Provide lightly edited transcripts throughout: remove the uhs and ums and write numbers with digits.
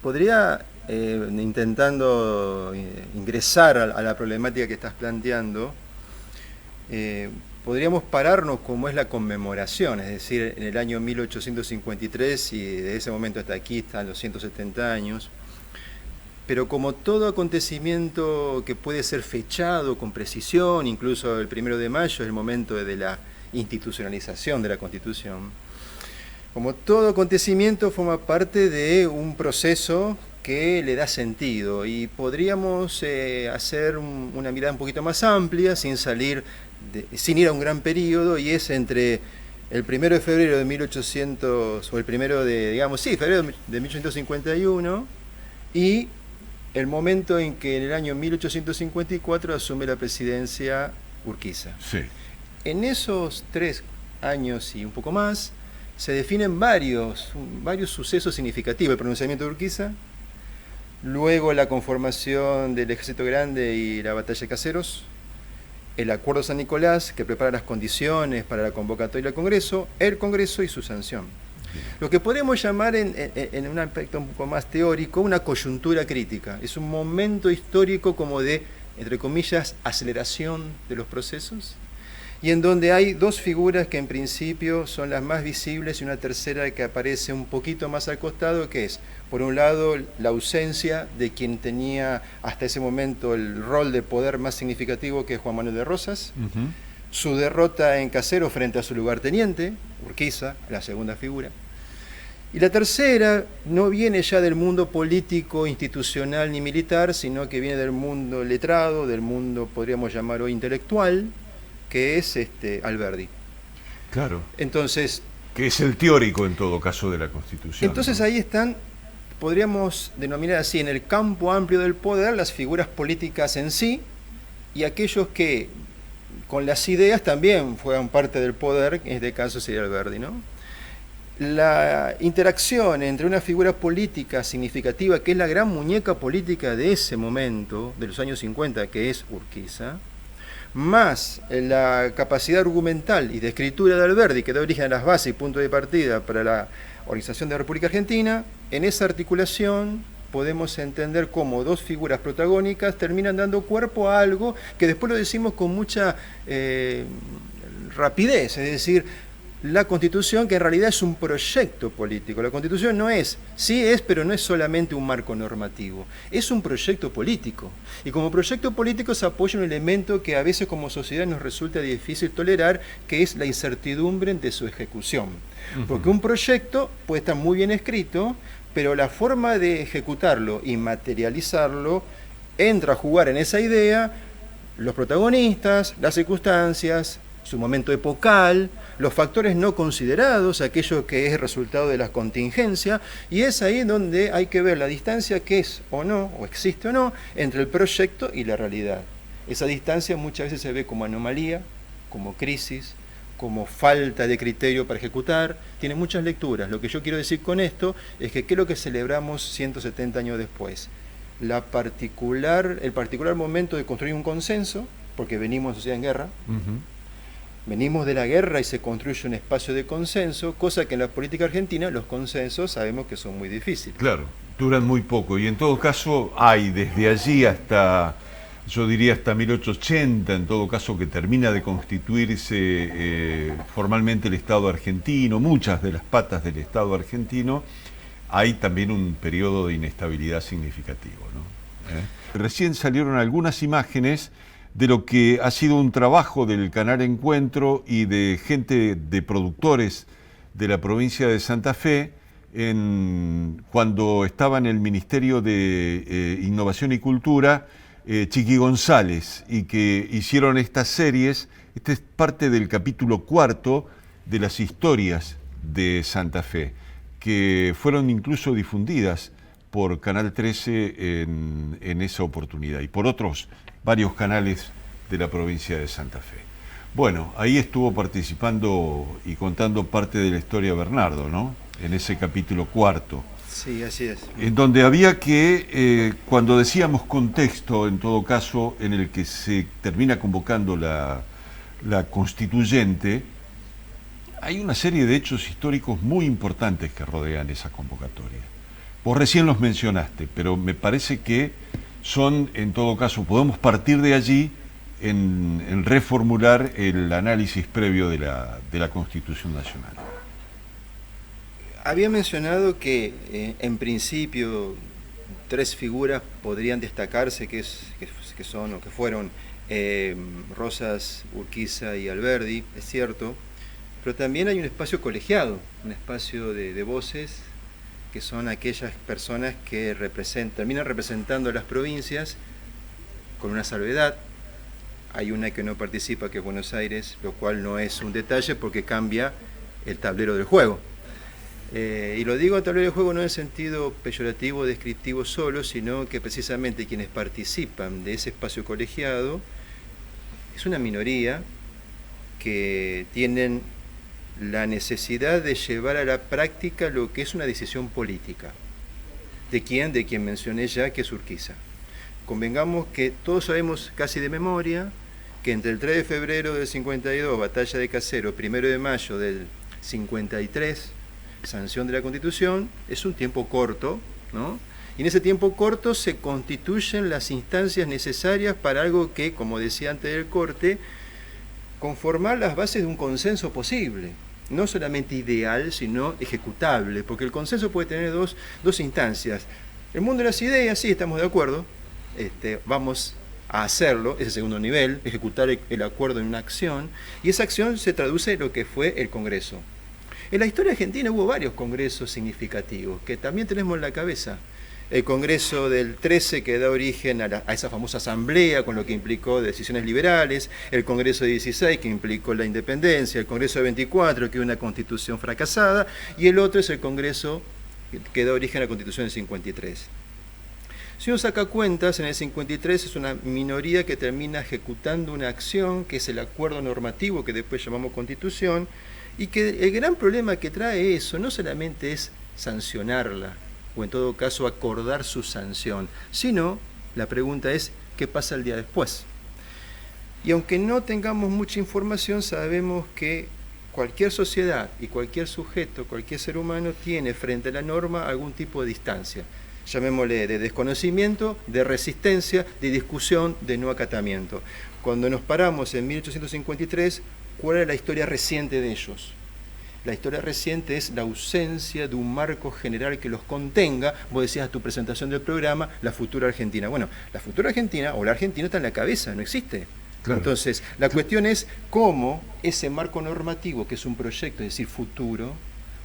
podría, intentando ingresar a la problemática que estás planteando, podríamos pararnos como es la conmemoración, es decir, en el año 1853 y de ese momento hasta aquí están los 170 años, pero como todo acontecimiento que puede ser fechado con precisión, incluso el 1 de mayo es el momento de la institucionalización de la Constitución, como todo acontecimiento forma parte de un proceso que le da sentido y podríamos hacer una mirada un poquito más amplia sin ir a un gran periodo, y es entre el 1 de febrero de 1800, o el primero de, digamos, sí, febrero de 1851 y el momento en que en el año 1854 asume la presidencia Urquiza. Sí. En esos 3 años y un poco más se definen varios sucesos significativos: el pronunciamiento de Urquiza, luego la conformación del Ejército Grande y la batalla de Caseros, el Acuerdo San Nicolás, que prepara las condiciones para la convocatoria del Congreso, el Congreso y su sanción. Lo que podemos llamar en un aspecto un poco más teórico una coyuntura crítica. Es un momento histórico como de, entre comillas, aceleración de los procesos, y en donde hay 2 figuras que en principio son las más visibles y una tercera que aparece un poquito más al costado, que es, por un lado, la ausencia de quien tenía hasta ese momento el rol de poder más significativo, que es Juan Manuel de Rosas, su derrota en Caseros frente a su lugarteniente, Urquiza, la segunda figura. Y la tercera no viene ya del mundo político, institucional ni militar, sino que viene del mundo letrado, del mundo, podríamos llamar hoy, intelectual, que es Alberdi. Claro. Entonces, que es el teórico en todo caso de la Constitución. Entonces, ¿no? Ahí están, podríamos denominar así, en el campo amplio del poder, las figuras políticas en sí y aquellos que con las ideas también juegan parte del poder, en este caso sería Alberdi, ¿no? La interacción entre una figura política significativa, que es la gran muñeca política de ese momento, de los años 50, que es Urquiza, más la capacidad argumental y de escritura de Alberdi, que da origen a las bases y puntos de partida para la organización de la República Argentina, en esa articulación podemos entender cómo 2 figuras protagónicas terminan dando cuerpo a algo que después lo decimos con mucha rapidez, es decir, la Constitución, que en realidad es un proyecto político. La Constitución no es, sí es, pero no es solamente un marco normativo, es un proyecto político. Y como proyecto político se apoya un elemento que a veces como sociedad nos resulta difícil tolerar, que es la incertidumbre de su ejecución. Porque un proyecto puede estar muy bien escrito, pero la forma de ejecutarlo y materializarlo entra a jugar en esa idea los protagonistas, las circunstancias, su momento epocal, los factores no considerados, aquello que es resultado de la contingencia, y es ahí donde hay que ver la distancia que es o no, o existe o no, entre el proyecto y la realidad. Esa distancia muchas veces se ve como anomalía, como crisis, como falta de criterio para ejecutar, tiene muchas lecturas. Lo que yo quiero decir con esto es que ¿qué es lo que celebramos 170 años después? El particular momento de construir un consenso, porque venimos de sociedad en guerra, venimos de la guerra y se construye un espacio de consenso, cosa que en la política argentina los consensos sabemos que son muy difíciles. Claro, duran muy poco, y en todo caso hay desde allí hasta, yo diría hasta 1880, en todo caso, que termina de constituirse formalmente el Estado argentino, muchas de las patas del Estado argentino, hay también un periodo de inestabilidad significativo, ¿no? Recién salieron algunas imágenes de lo que ha sido un trabajo del Canal Encuentro y de gente, de productores de la provincia de Santa Fe, cuando estaba en el Ministerio de Innovación y Cultura, Chiqui González, y que hicieron estas series. Esta es parte del capítulo 4 de las historias de Santa Fe, que fueron incluso difundidas por Canal 13 en esa oportunidad, y por otros varios canales de la provincia de Santa Fe. Bueno, ahí estuvo participando y contando parte de la historia Bernardo, ¿no? En ese capítulo 4. Sí, así es. En donde había que, cuando decíamos contexto, en todo caso, en el que se termina convocando la constituyente, hay una serie de hechos históricos muy importantes que rodean esa convocatoria. Vos recién los mencionaste, pero me parece que son, en todo caso, podemos partir de allí en reformular el análisis previo de la Constitución Nacional. Había mencionado que en principio 3 figuras podrían destacarse, que son o que fueron Rosas, Urquiza y Alberdi, es cierto, pero también hay un espacio colegiado, un espacio de voces, que son aquellas personas que terminan representando a las provincias, con una salvedad. Hay una que no participa, que es Buenos Aires, lo cual no es un detalle porque cambia el tablero del juego. Y lo digo tablero del juego no en el sentido peyorativo, descriptivo solo, sino que precisamente quienes participan de ese espacio colegiado es una minoría que tienen la necesidad de llevar a la práctica lo que es una decisión política. ¿De quién? De quien mencioné ya, que es Urquiza. Convengamos que todos sabemos casi de memoria que entre el 3 de febrero del 52, batalla de Caseros, 1 de mayo del 53, sanción de la Constitución, es un tiempo corto, ¿no? Y en ese tiempo corto se constituyen las instancias necesarias para algo que, como decía antes del corte, conformar las bases de un consenso posible, no solamente ideal, sino ejecutable, porque el consenso puede tener dos instancias. El mundo de las ideas, sí, estamos de acuerdo, vamos a hacerlo, ese segundo nivel, ejecutar el acuerdo en una acción, y esa acción se traduce en lo que fue el Congreso. En la historia argentina hubo varios congresos significativos, que también tenemos en la cabeza. El Congreso del 13, que da origen a esa famosa asamblea, con lo que implicó decisiones liberales, el Congreso de 16, que implicó la independencia, el Congreso de 24, que es una constitución fracasada, y el otro es el Congreso que da origen a la Constitución del 53. Si uno saca cuentas, en el 53 es una minoría que termina ejecutando una acción, que es el acuerdo normativo, que después llamamos Constitución, y que el gran problema que trae eso no solamente es sancionarla, o en todo caso acordar su sanción, sino la pregunta es, ¿qué pasa el día después? Y aunque no tengamos mucha información, sabemos que cualquier sociedad y cualquier sujeto, cualquier ser humano tiene frente a la norma algún tipo de distancia, llamémosle de desconocimiento, de resistencia, de discusión, de no acatamiento. Cuando nos paramos en 1853, ¿cuál era la historia reciente de ellos? La historia reciente es la ausencia de un marco general que los contenga. Vos decías en tu presentación del programa, la futura Argentina. Bueno, la futura Argentina o la Argentina está en la cabeza, no existe. Claro. Entonces, la cuestión es cómo ese marco normativo, que es un proyecto, es decir, futuro,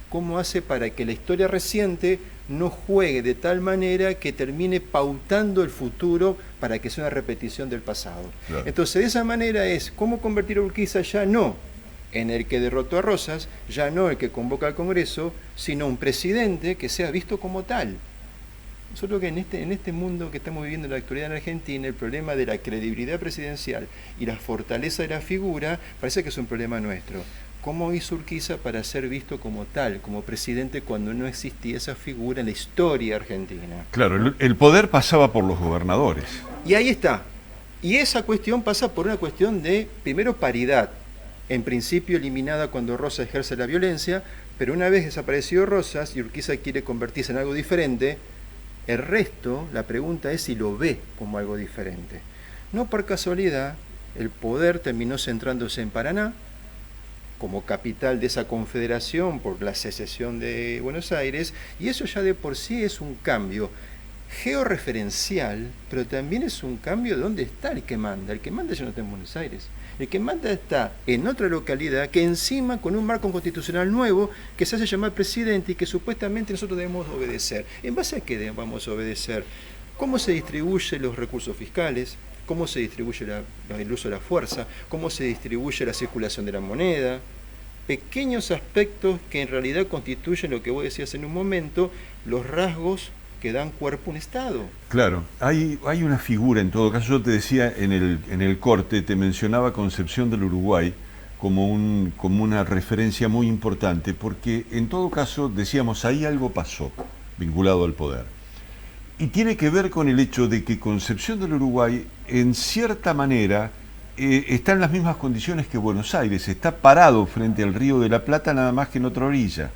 cómo hace para que la historia reciente no juegue de tal manera que termine pautando el futuro para que sea una repetición del pasado. Claro. Entonces, de esa manera es cómo convertir a Urquiza ya no en el que derrotó a Rosas, ya no el que convoca al Congreso, sino un presidente que sea visto como tal. Solo que en este mundo que estamos viviendo en la actualidad en Argentina, el problema de la credibilidad presidencial y la fortaleza de la figura parece que es un problema nuestro. ¿Cómo hizo Urquiza para ser visto como tal, como presidente, cuando no existía esa figura en la historia argentina? Claro, el poder pasaba por los gobernadores. Y ahí está. Y esa cuestión pasa por una cuestión de, primero, paridad. En principio eliminada cuando Rosas ejerce la violencia, pero una vez desaparecido Rosas y Urquiza quiere convertirse en algo diferente, el resto, la pregunta es si lo ve como algo diferente. No por casualidad, el poder terminó centrándose en Paraná, como capital de esa confederación por la secesión de Buenos Aires, y eso ya de por sí es un cambio georreferencial, pero también es un cambio de dónde está el que manda. El que manda ya no está en Buenos Aires. El que manda está en otra localidad que encima con un marco constitucional nuevo que se hace llamar presidente y que supuestamente nosotros debemos obedecer. ¿En base a qué debemos obedecer? ¿Cómo se distribuyen los recursos fiscales? ¿Cómo se distribuye el uso de la fuerza? ¿Cómo se distribuye la circulación de la moneda? Pequeños aspectos que en realidad constituyen lo que vos decías en un momento, los rasgos que dan cuerpo a un Estado. Claro, hay una figura, en todo caso, yo te decía en el corte, te mencionaba Concepción del Uruguay como una referencia muy importante, porque en todo caso, decíamos, ahí algo pasó vinculado al poder. Y tiene que ver con el hecho de que Concepción del Uruguay, en cierta manera, está en las mismas condiciones que Buenos Aires, está parado frente al Río de la Plata, nada más que en otra orilla.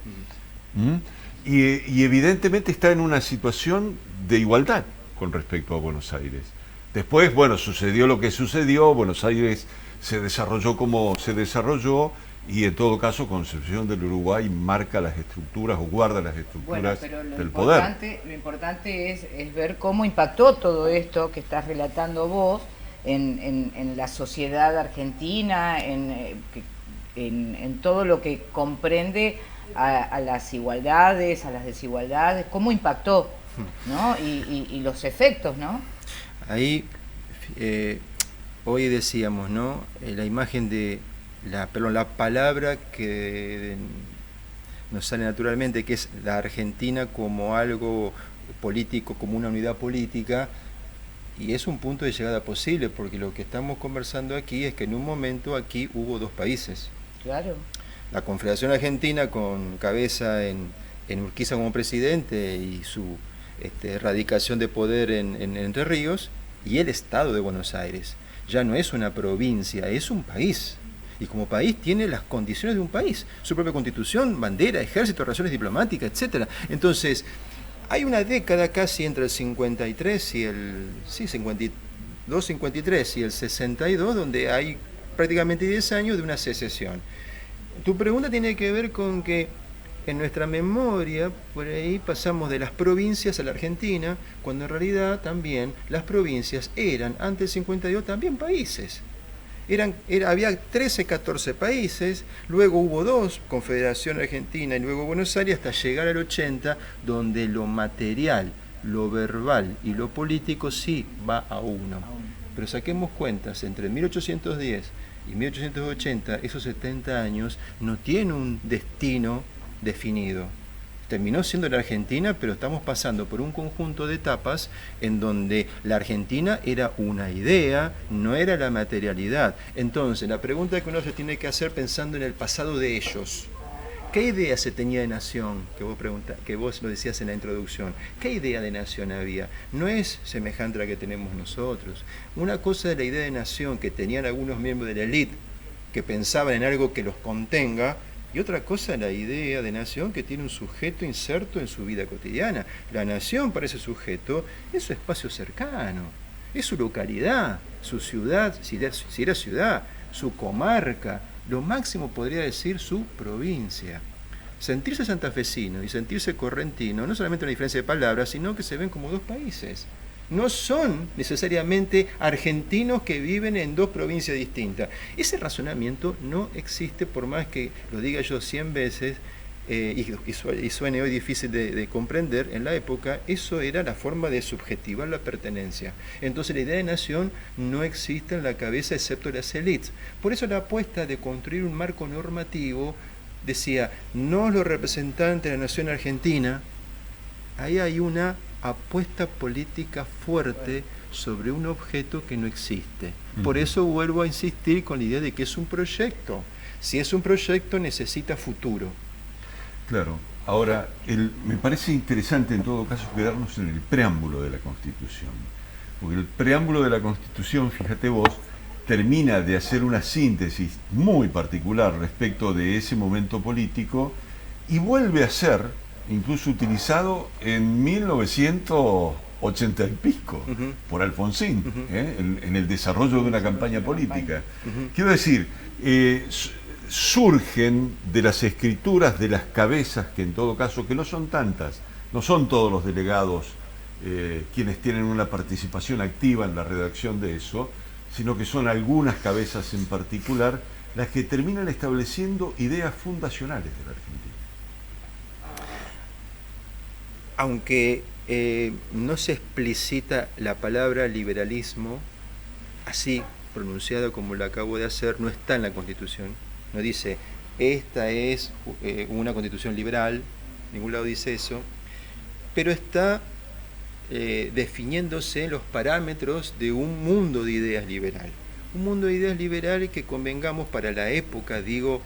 y evidentemente está en una situación de igualdad con respecto a Buenos Aires. Después, bueno, sucedió lo que sucedió, Buenos Aires se desarrolló como se desarrolló, y en todo caso Concepción del Uruguay marca las estructuras o guarda las estructuras del poder. Lo importante es ver cómo impactó todo esto que estás relatando vos en la sociedad argentina, en todo lo que comprende a las igualdades, a las desigualdades, cómo impactó, ¿no? Y los efectos, ¿no? Ahí, hoy decíamos, ¿no? La imagen de la palabra que nos sale naturalmente, que es la Argentina como algo político, como una unidad política, y es un punto de llegada posible, porque lo que estamos conversando aquí es que en un momento aquí hubo dos países. Claro. La Confederación Argentina, con cabeza en Urquiza como presidente y su erradicación de poder en Entre Ríos, y el Estado de Buenos Aires. Ya no es una provincia, es un país. Y como país tiene las condiciones de un país, su propia constitución, bandera, ejército, relaciones diplomáticas, etc. Entonces, hay una década casi entre el 53 y el 52, 53 y el 62, donde hay prácticamente 10 años de una secesión. Tu pregunta tiene que ver con que en nuestra memoria, por ahí pasamos de las provincias a la Argentina, cuando en realidad también las provincias eran, antes del 52, también países. Había 13, 14 países, luego hubo dos, Confederación Argentina y luego Buenos Aires, hasta llegar al 80, donde lo material, lo verbal y lo político sí va a uno. Pero saquemos cuentas, entre 1810 y 1880, esos 70 años no tienen un destino definido. Terminó siendo la Argentina, pero estamos pasando por un conjunto de etapas en donde la Argentina era una idea, no era la materialidad. Entonces, la pregunta que uno se tiene que hacer pensando en el pasado de ellos: ¿qué idea se tenía de nación? Que vos lo decías en la introducción. ¿Qué idea de nación había? No es semejante a la que tenemos nosotros. Una cosa es la idea de nación que tenían algunos miembros de la élite, que pensaban en algo que los contenga, y otra cosa es la idea de nación que tiene un sujeto inserto en su vida cotidiana. La nación para ese sujeto es su espacio cercano, es su localidad, su ciudad, si era ciudad, su comarca, lo máximo podría decir su provincia. Sentirse santafesino y sentirse correntino no es solamente una diferencia de palabras, sino que se ven como dos países. No son necesariamente argentinos que viven en dos provincias distintas. Ese razonamiento no existe, por más que lo diga yo 100 veces, y suene hoy difícil de comprender. En la época eso era la forma de subjetivar la pertenencia. Entonces la idea de nación no existe en la cabeza excepto las élites. Por eso la apuesta de construir un marco normativo decía, no los representantes de la nación argentina. Ahí hay una apuesta política fuerte sobre un objeto que no existe. Por eso vuelvo a insistir con la idea de que es un proyecto. Si es un proyecto, necesita futuro. Claro. Ahora, me parece interesante en todo caso quedarnos en el preámbulo de la Constitución. Porque el preámbulo de la Constitución, fíjate vos, termina de hacer una síntesis muy particular respecto de ese momento político y vuelve a ser incluso utilizado en 1980 y pico, por Alfonsín, en el desarrollo de una campaña política. Quiero decir, surgen de las escrituras de las cabezas, que en todo caso, que no son tantas, no son todos los delegados quienes tienen una participación activa en la redacción de eso, sino que son algunas cabezas en particular las que terminan estableciendo ideas fundacionales de la Argentina. Aunque no se explicita la palabra liberalismo, así pronunciada como lo acabo de hacer, no está en la Constitución. No dice, esta es una Constitución liberal, en ningún lado dice eso, pero está definiéndose los parámetros de un mundo de ideas liberal. Un mundo de ideas liberales que, convengamos, para la época, digo,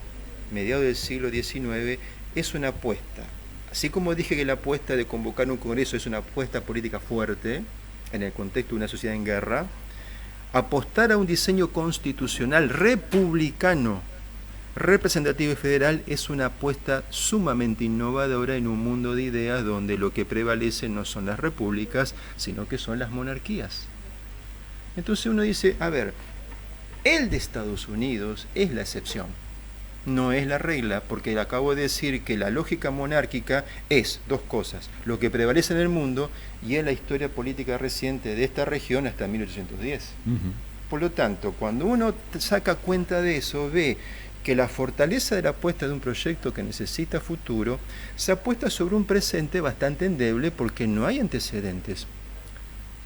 mediados del siglo XIX, es una apuesta. Así como dije que la apuesta de convocar un congreso es una apuesta política fuerte, en el contexto de una sociedad en guerra, apostar a un diseño constitucional republicano representativa y federal es una apuesta sumamente innovadora en un mundo de ideas donde lo que prevalece no son las repúblicas, sino que son las monarquías. Entonces uno dice, a ver, el de Estados Unidos es la excepción, no es la regla, porque le acabo de decir que la lógica monárquica es dos cosas, lo que prevalece en el mundo y en la historia política reciente de esta región hasta 1810. Por lo tanto, cuando uno saca cuenta de eso, ve que la fortaleza de la apuesta de un proyecto que necesita futuro se apuesta sobre un presente bastante endeble porque no hay antecedentes.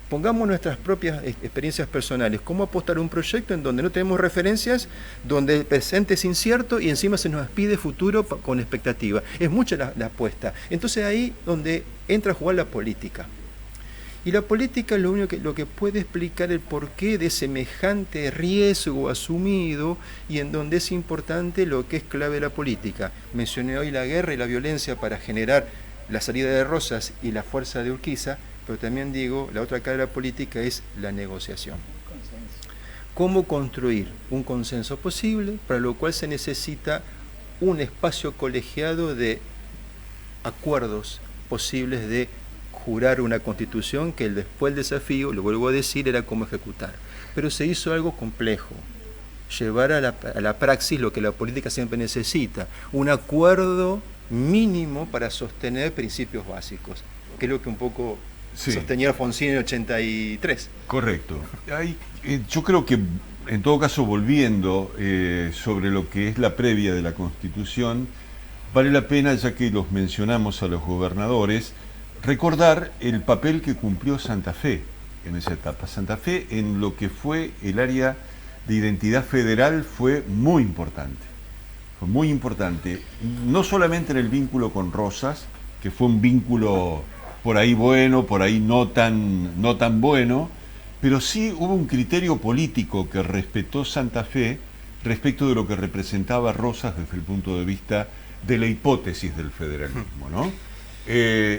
Pongamos nuestras propias experiencias personales. ¿Cómo apostar a un proyecto en donde no tenemos referencias, donde el presente es incierto y encima se nos pide futuro con expectativa? Es mucha la apuesta. Entonces ahí donde entra a jugar la política. Y la política es lo que puede explicar el porqué de semejante riesgo asumido y en donde es importante lo que es clave de la política. Mencioné hoy la guerra y la violencia para generar la salida de Rosas y la fuerza de Urquiza, pero también digo, la otra cara de la política es la negociación. ¿Cómo construir un consenso posible, para lo cual se necesita un espacio colegiado de acuerdos posibles de jurar una constitución que después el desafío, lo vuelvo a decir, era cómo ejecutar? Pero se hizo algo complejo, llevar a la praxis lo que la política siempre necesita, un acuerdo mínimo para sostener principios básicos, que es lo que un poco sostenía Alfonsín en 83. Correcto. Yo creo que, en todo caso, volviendo sobre lo que es la previa de la Constitución, vale la pena, ya que los mencionamos a los gobernadores, recordar el papel que cumplió Santa Fe en esa etapa. Santa Fe, en lo que fue el área de identidad federal, fue muy importante. Fue muy importante, no solamente en el vínculo con Rosas, que fue un vínculo por ahí bueno, por ahí no tan bueno, pero sí hubo un criterio político que respetó Santa Fe respecto de lo que representaba Rosas desde el punto de vista de la hipótesis del federalismo, ¿no?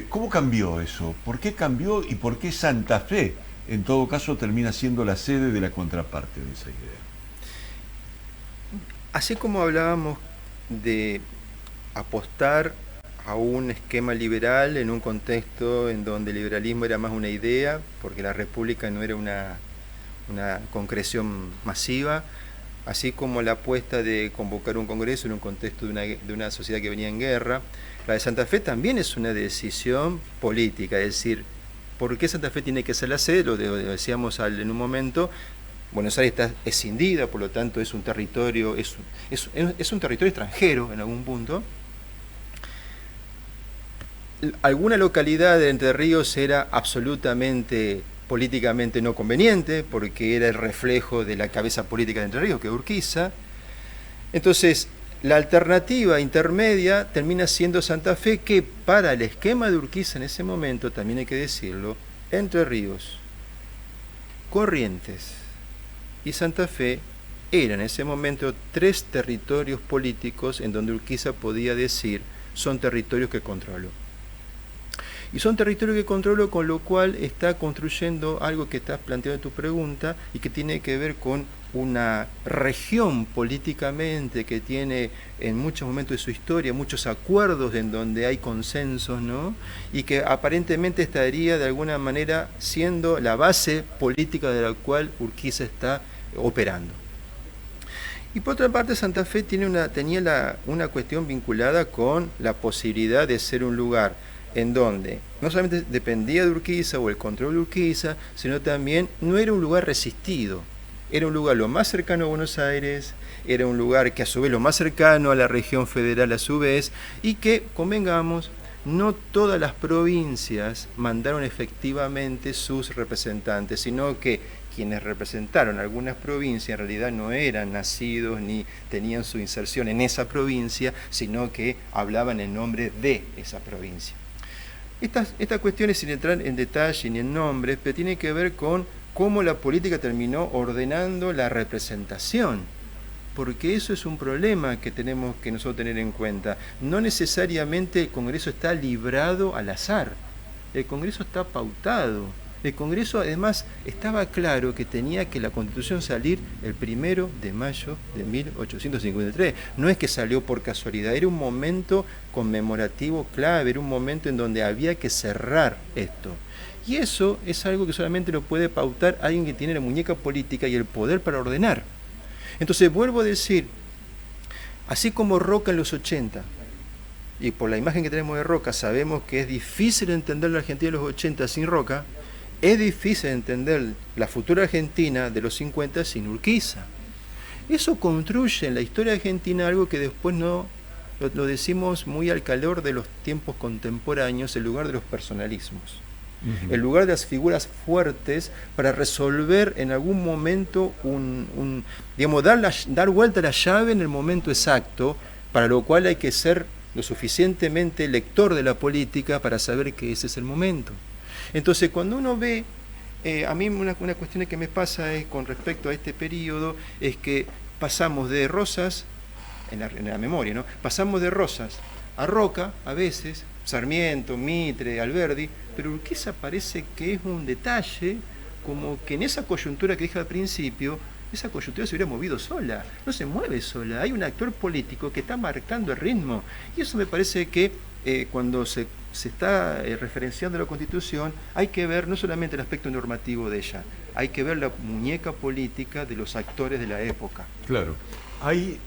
¿Cómo cambió eso? ¿Por qué cambió y por qué Santa Fe, en todo caso, termina siendo la sede de la contraparte de esa idea? Así como hablábamos de apostar a un esquema liberal en un contexto en donde el liberalismo era más una idea, porque la república no era una concreción masiva, así como la apuesta de convocar un congreso en un contexto de una sociedad que venía en guerra, la de Santa Fe también es una decisión política, es decir, ¿por qué Santa Fe tiene que ser la sede? Lo decíamos en un momento. Buenos Aires está escindida, por lo tanto es un territorio, es un territorio extranjero en algún punto. Alguna localidad de Entre Ríos era absolutamente políticamente no conveniente, porque era el reflejo de la cabeza política de Entre Ríos, que es Urquiza. Entonces, la alternativa intermedia termina siendo Santa Fe, que para el esquema de Urquiza en ese momento, también hay que decirlo, Entre Ríos, Corrientes y Santa Fe eran en ese momento tres territorios políticos en donde Urquiza podía decir son territorios que controlo. Y son territorios que controlo, con lo cual está construyendo algo que estás planteando en tu pregunta y que tiene que ver con una región políticamente que tiene en muchos momentos de su historia muchos acuerdos en donde hay consensos, ¿no? Y que aparentemente estaría de alguna manera siendo la base política de la cual Urquiza está operando. Y por otra parte, Santa Fe tenía una cuestión vinculada con la posibilidad de ser un lugar en donde no solamente dependía de Urquiza o el control de Urquiza, sino también no era un lugar resistido. Era un lugar lo más cercano a Buenos Aires, era un lugar que a su vez lo más cercano a la región federal a su vez, y que, convengamos, no todas las provincias mandaron efectivamente sus representantes, sino que quienes representaron algunas provincias en realidad no eran nacidos ni tenían su inserción en esa provincia, sino que hablaban en nombre de esa provincia. Estas cuestiones, sin entrar en detalle ni en nombres, pero tienen que ver con cómo la política terminó ordenando la representación, porque eso es un problema que tenemos que nosotros tener en cuenta. No necesariamente el Congreso está librado al azar, el Congreso está pautado. El Congreso además estaba claro que tenía que la Constitución salir el 1 de mayo de 1853. No es que salió por casualidad, era un momento conmemorativo clave, era un momento en donde había que cerrar esto. Y eso es algo que solamente lo puede pautar alguien que tiene la muñeca política y el poder para ordenar. Entonces vuelvo a decir, así como Roca en los 80, y por la imagen que tenemos de Roca sabemos que es difícil entender la Argentina de los 80 sin Roca, es difícil entender la futura Argentina de los 50 sin Urquiza. Eso construye en la historia argentina algo que después no lo decimos muy al calor de los tiempos contemporáneos, el lugar de los personalismos. El lugar de las figuras fuertes para resolver en algún momento digamos, dar vuelta a la llave en el momento exacto, para lo cual hay que ser lo suficientemente lector de la política para saber que ese es el momento. Entonces, cuando uno ve, a mí una cuestión que me pasa es, con respecto a este periodo, es que pasamos de Rosas, en la memoria, ¿no? Pasamos de Rosas a Roca, a veces, Sarmiento, Mitre, Alberdi, pero Urquiza parece que es un detalle, como que en esa coyuntura que dije al principio, esa coyuntura se hubiera movido sola, no se mueve sola, hay un actor político que está marcando el ritmo, y eso me parece que cuando se está referenciando la Constitución, hay que ver no solamente el aspecto normativo de ella, hay que ver la muñeca política de los actores de la época. Claro. Hay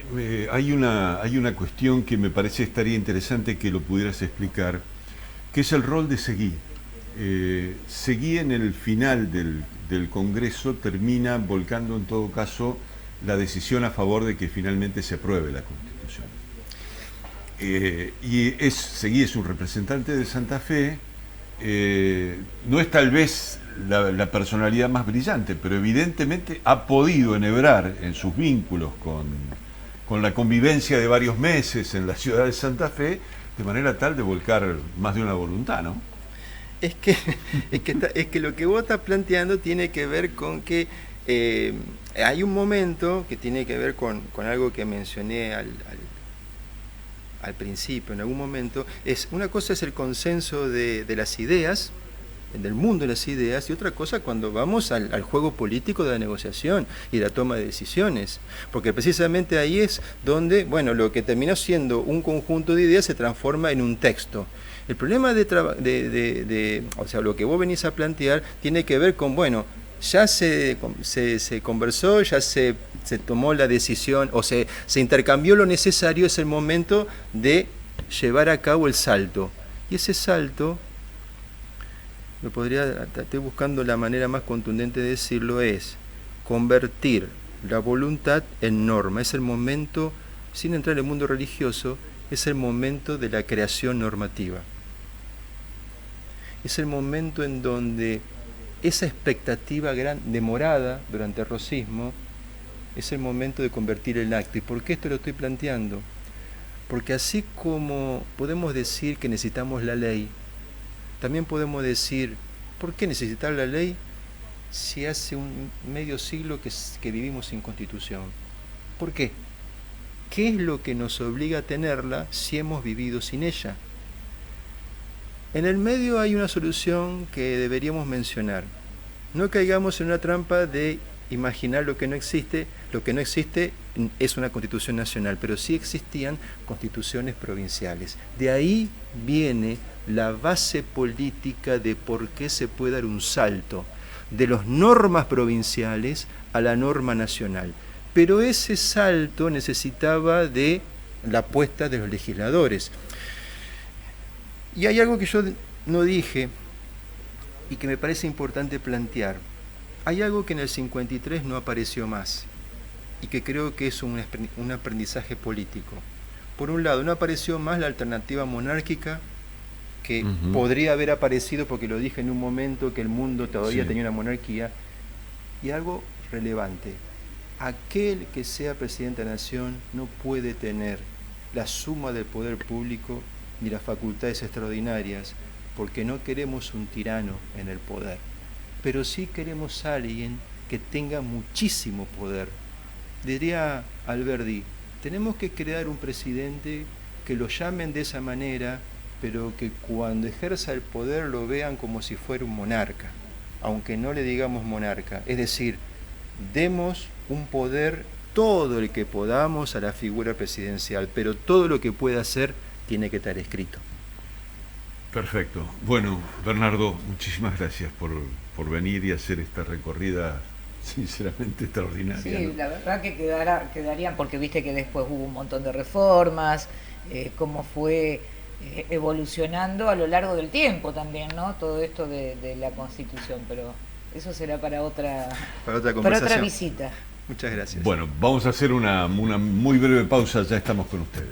una cuestión que me parece estaría interesante que lo pudieras explicar, que es el rol de Seguí. Seguí en el final del Congreso termina volcando en todo caso la decisión a favor de que finalmente se apruebe la Constitución. Seguí es un representante de Santa Fe, no es tal vez la personalidad más brillante, pero evidentemente ha podido enhebrar en sus vínculos con la convivencia de varios meses en la ciudad de Santa Fe, de manera tal de volcar más de una voluntad, ¿no? Es que lo que vos estás planteando tiene que ver con que hay un momento que tiene que ver con algo que mencioné al principio, en algún momento. Una cosa es el consenso de las ideas, del mundo de las ideas, y otra cosa cuando vamos al juego político de la negociación y de la toma de decisiones, porque precisamente ahí es donde, bueno, lo que terminó siendo un conjunto de ideas se transforma en un texto. El problema o sea, lo que vos venís a plantear tiene que ver con, bueno, ya se conversó, ya se tomó la decisión, o se intercambió lo necesario, es el momento de llevar a cabo el salto. Y ese salto, estoy buscando la manera más contundente de decirlo, es convertir la voluntad en norma. Es el momento, sin entrar en el mundo religioso, es el momento de la creación normativa. Es el momento en donde esa expectativa demorada durante el rosismo es el momento de convertir el acto. ¿Y por qué esto lo estoy planteando? Porque así como podemos decir que necesitamos la ley, también podemos decir, ¿por qué necesitar la ley si hace un medio siglo que vivimos sin Constitución? ¿Por qué? ¿Qué es lo que nos obliga a tenerla si hemos vivido sin ella? En el medio hay una solución que deberíamos mencionar. No caigamos en una trampa de imaginar lo que no existe. Lo que no existe es una Constitución nacional, pero sí existían constituciones provinciales. De ahí viene la base política de por qué se puede dar un salto de las normas provinciales a la norma nacional. Pero ese salto necesitaba de la apuesta de los legisladores. Y hay algo que yo no dije y que me parece importante plantear. Hay algo que en el 53 no apareció más y que creo que es un aprendizaje político. Por un lado, no apareció más la alternativa monárquica, que podría haber aparecido, porque lo dije en un momento, que el mundo todavía tenía una monarquía. Y algo relevante, aquel que sea presidente de la nación no puede tener la suma del poder público ni las facultades extraordinarias, porque no queremos un tirano en el poder, pero sí queremos a alguien que tenga muchísimo poder. Diría Alberdi, tenemos que crear un presidente que lo llamen de esa manera, pero que cuando ejerza el poder lo vean como si fuera un monarca. aunque no le digamos monarca. Es decir, demos un poder, todo el que podamos, a la figura presidencial, pero todo lo que pueda hacer tiene que estar escrito. Perfecto. Bueno, Bernardo, muchísimas gracias por venir y hacer esta recorrida sinceramente extraordinaria. Sí, ¿no? la verdad que quedarían, porque viste que después hubo un montón de reformas, cómo fue evolucionando a lo largo del tiempo también, ¿no? Todo esto de la Constitución, pero eso será para otra conversación. para otra visita. Muchas gracias. Bueno, vamos a hacer una muy breve pausa, ya estamos con ustedes.